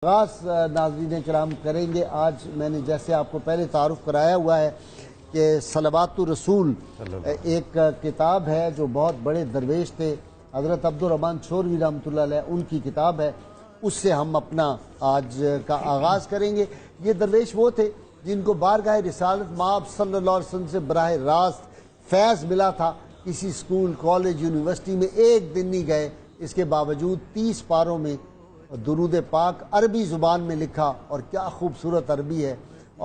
خاص ناظرین کرام کریں گے۔ آج میں نے جیسے آپ کو پہلے تعارف کرایا ہوا ہے کہ صلوات الرسول ایک کتاب ہے جو بہت بڑے درویش تھے، حضرت عبدالرحمن چھوروی رحمۃ اللہ علیہ، ان کی کتاب ہے، اس سے ہم اپنا آج کا آغاز کریں گے۔ یہ درویش وہ تھے جن کو بارگاہ رسالت مآب صلی اللہ علیہ وسلم سے براہ راست فیض ملا تھا، کسی اسکول، کالج، یونیورسٹی میں ایک دن نہیں گئے، اس کے باوجود 30 پاروں میں درود پاک عربی زبان میں لکھا، اور کیا خوبصورت عربی ہے۔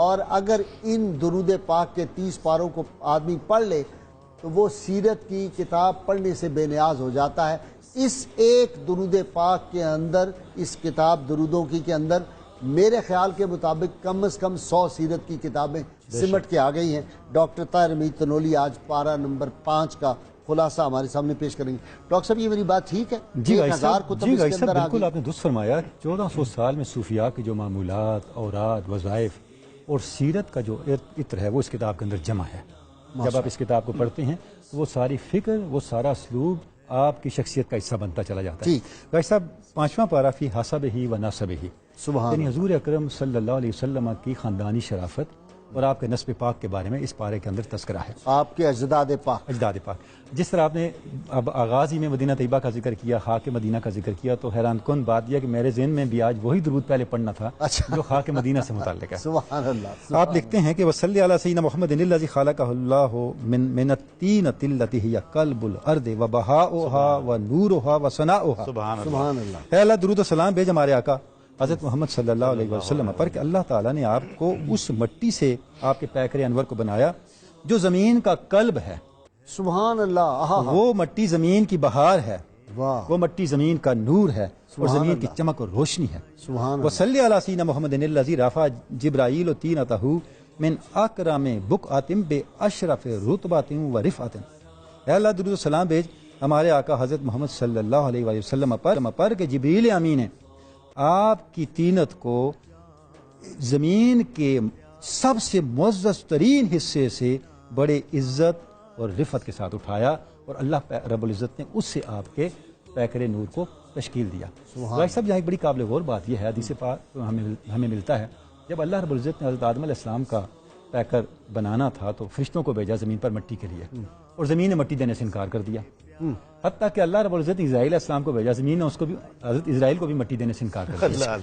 اور اگر ان درود پاک کے 30 پاروں کو آدمی پڑھ لے تو وہ سیرت کی کتاب پڑھنے سے بے نیاز ہو جاتا ہے۔ اس ایک درود پاک کے اندر، اس کتاب درودوں کی کے اندر میرے خیال کے مطابق کم از کم 100 سیرت کی کتابیں سمٹ کے آ گئی ہیں۔ ڈاکٹر طاہر حمید تنولی آج پارہ نمبر 5 کا خلاصہ ہمارے سامنے پیش کریں گے۔ ڈاکٹر صاحب یہ میری بات ٹھیک ہے؟ جی بھائی صاحب، بالکل آپ نے درست فرمایا۔ 1400 سال میں صوفیاء کے جو معمولات، اوراد، وظائف اور سیرت کا جو عطر ہے وہ اس کتاب کے اندر جمع ہے۔ جب آپ اس کتاب کو پڑھتے ہیں تو وہ ساری فکر، وہ سارا اسلوب آپ کی شخصیت کا حصہ بنتا چلا جاتا ہے۔ بھائی صاحب، 5واں پارہ فی حسب ہی و نسب ہی، یعنی حضور اکرم صلی اللہ علیہ وسلم کی خاندانی شرافت اور آپ کے نسب پاک کے بارے میں اس پارے کے اندر تذکرہ ہے۔ آپ کے اجداد پاک، جس طرح آپ نے اب آغاز ہی میں مدینہ طیبہ کا ذکر کیا، خاک مدینہ کا ذکر کیا، تو حیران کن بات یہ کہ میرے ذہن میں بھی آج وہی درود پہلے پڑھنا تھا جو خاک مدینہ سے متعلق ہے۔ سبحان اللہ۔ آپ لکھتے ہیں کہ وصلی علی سیدنا محمد الذی خلقہ اللہ من الطین التي هي قلب الارض وبهاؤها ونورها وسناؤها۔ سبحان اللہ۔ اے اللہ، درود و سلام بھیج ہمارے آقا حضرت محمد صلی اللہ علیہ وسلم پر کہ اللہ تعالیٰ نے آپ کو اس مٹی سے آپ کے پیکر انور کو بنایا جو زمین کا قلب ہے۔ سبحان اللہ۔ وہ مٹی زمین کی بہار ہے، واہ، وہ مٹی زمین کا نور ہے اور زمین کی چمک اور روشنی ہے۔ سبحان وصلی علی سیدنا محمد الذی رفع جبرائیل طینتہ من اکرم بقعۃ باشرف رتبۃ و رفعۃ۔ اے اللہ، درود و سلام بھیج ہمارے آقا حضرت محمد صلی اللہ علیہ وآلہ وسلم پر کہ جبریل امین نے آپ کی طینت کو زمین کے سب سے معزز ترین حصے سے بڑے عزت اور رفعت کے ساتھ اٹھایا، اور اللہ رب العزت نے اس سے آپ کے پیکر نور کو تشکیل دیا۔ بھائی صاحب، یہاں ایک بڑی قابل غور بات یہ ہے، حدیث پاک ہمیں ملتا ہے، جب اللہ رب العزت نے حضرت آدم علیہ السلام کا پیکر بنانا تھا تو فرشتوں کو بھیجا زمین پر مٹی کے لیے، اور زمین نے مٹی دینے سے انکار کر دیا۔ حتیٰ کہ اللہ رب العزت نے اسرائیل علیہ السلام کو بھیجا، زمین نے اس کو بھی، حضرت اسرائیل کو بھی مٹی دینے سے انکار کر دیا۔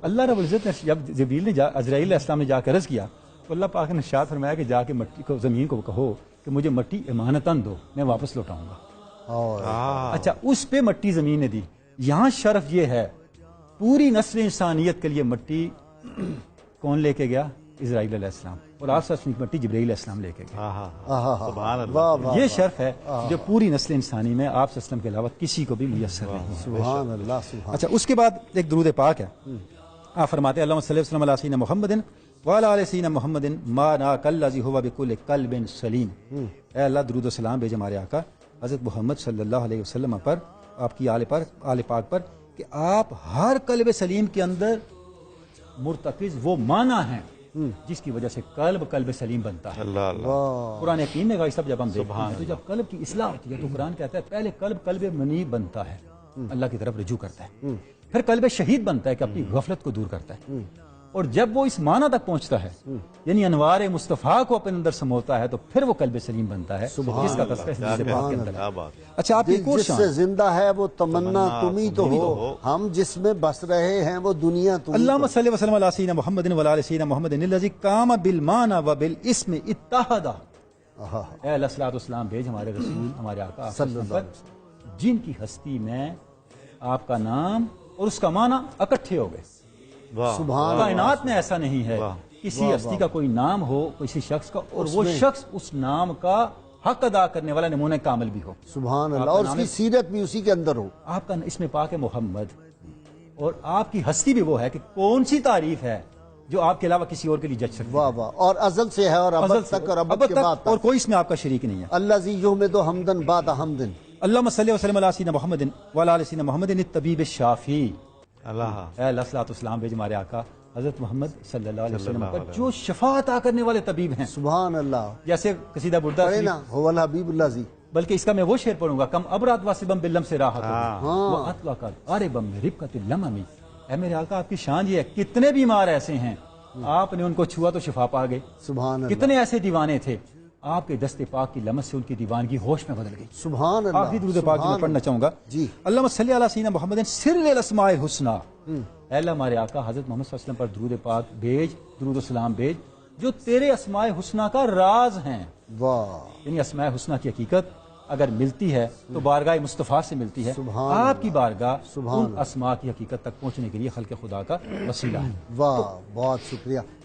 اللہ رب العزت نے جب جبریل نے اسرائیل علیہ السلام نے جا کر عرض کیا تو اللہ پاک نے ارشاد فرمایا کہ جا کے مٹی کو، زمین کو کہو کہ مجھے مٹی امانتاً دو، میں واپس لوٹاؤں گا۔ اچھا، اس پہ مٹی زمین نے دی۔ یہاں شرف یہ ہے، پوری نسل انسانیت کے لیے مٹی کون لے کے گیا؟ اسرائیل علیہ السلام، اور آپ سے مٹی جبرائیل علیہ السلام لے کے گئے۔ یہ شرف ہے جو پوری نسل انسانی میں آپ صلی اللہ علیہ وسلم کے علاوہ کسی کو بھی میسر نہیں ہے۔ سبحان اللہ۔ اچھا، اس کے بعد ایک درود پاک ہے، آپ فرماتے ہیں اللہم صلی وسلم علی سیدنا محمد وعلی آل سیدنا محمد ما ناک الذی هو بکل قلب سلیم۔ اے اللہ، درود و سلام بھیج ہمارے آقا حضرت محمد صلی اللہ علیہ وسلم پر، آپ کی آل پاک پر، کہ آپ ہر قلب سلیم کے اندر مرتکز وہ معنی ہیں جس کی وجہ سے قلب سلیم بنتا ہے۔ قرآن حکیم میں سب جب ہم دیکھتے ہیں تو جب قلب کی اصلاح ہوتی ہے تو قرآن کہتا ہے پہلے قلب منیب بنتا ہے، اللہ کی طرف رجوع کرتا ہے، پھر قلب شہید بنتا ہے کہ اپنی غفلت کو دور کرتا ہے، اور جب وہ اس معنی تک پہنچتا ہے، یعنی انوار مصطفیٰ کو اپنے اندر سموتا ہے، تو پھر وہ قلب سلیم بنتا ہے جس کا تذکرہ حدیث پاک کے اندر ہے۔ اچھا، آپ ایک اور جس سے زندہ ہے وہ تمنا تم ہی تو ہو، ہم جس میں بس رہے ہیں وہ دنیا تم ہی۔ اللہم صلی وسلم علی سیدنا محمد وعلی آل سیدنا محمد الذی قام بالمعنی وبالاسم اتحد۔ اے اللہ، صلاۃ والسلام بھیج ہمارے رسول، ہمارے آقا صلی اللہ علیہ وسلم جن کی ہستی میں آپ کا نام اور اس کا معنی اکٹھے ہو گئے۔ سبحان کائنات میں ایسا نہیں ہے کسی ہستی کا کوئی نام ہو کسی شخص کا اور وہ شخص اس نام کا حق ادا کرنے والا نمونہ کامل بھی ہو۔ سبحان اللہ، اور اس کی سیرت بھی اسی کے اندر ہو۔ آپ کا اس میں پاک ہے محمد، اور آپ کی ہستی بھی وہ ہے کہ کون سی تعریف ہے جو آپ کے علاوہ کسی اور کے لیے جج سکتی ہے۔ واہ واہ، اور ازل سے ہے اور ابد تک اور ابد کے بعد تک، اور کوئی اس میں آپ کا شریک نہیں ہے۔ الذی یحمد حمدا بعد حمد۔ اللہم صلی وسلم علی سیدنا محمد وعلی آل سیدنا محمد الطبیب الشافی۔ اے اللہ، صلاۃ والسلام بھیج ہمارے آقا حضرت محمد صلی اللہ علیہ وسلم پر جو شفا عطا کرنے والے طبیب ہیں۔ سبحان اللہ۔ جیسے قصیدہ بردہ پڑھے نا، هو الحبیب الذی، بلکہ اس کا میں وہ شعر پڑھوں گا، کم ابرات واسبم باللم سے راحت وَأَطْلَقَ عَرِبًا بِرِبْقَةِ اللَّمَمِ۔ اے میرے آقا آپ کی شان یہ ہے، کتنے بیمار ایسے ہیں آپ نے ان کو چھوا تو شفا پا گئے، سبحان اللہ، کتنے ایسے دیوانے تھے آپ کے دست پاک کی لمس سے ان کی دیوانگی ہوش میں بدل گئی۔ سبحان اللہ، آخری درود پاک جو میں پڑھنا چاہوں گا، جی اللہم صلی علی سیدنا محمد سر الاسماء الحسنی، اے اللہ ہمارے آقا حضرت محمد صلی اللہ علیہ وسلم پر درود پاک بھیج، درود و سلام بھیج جو تیرے اسماء حسنی کا راز ہیں۔ واہ، یعنی اسماء حسنی کی حقیقت اگر ملتی ہے تو بارگاہ مصطفیٰ سے ملتی ہے، سبحان آپ کی بارگاہ سبحان ان اسماء کی حقیقت تک پہنچنے کے لیے خلق خدا کا وسیلہ ہے۔ واہ، بہت شکریہ۔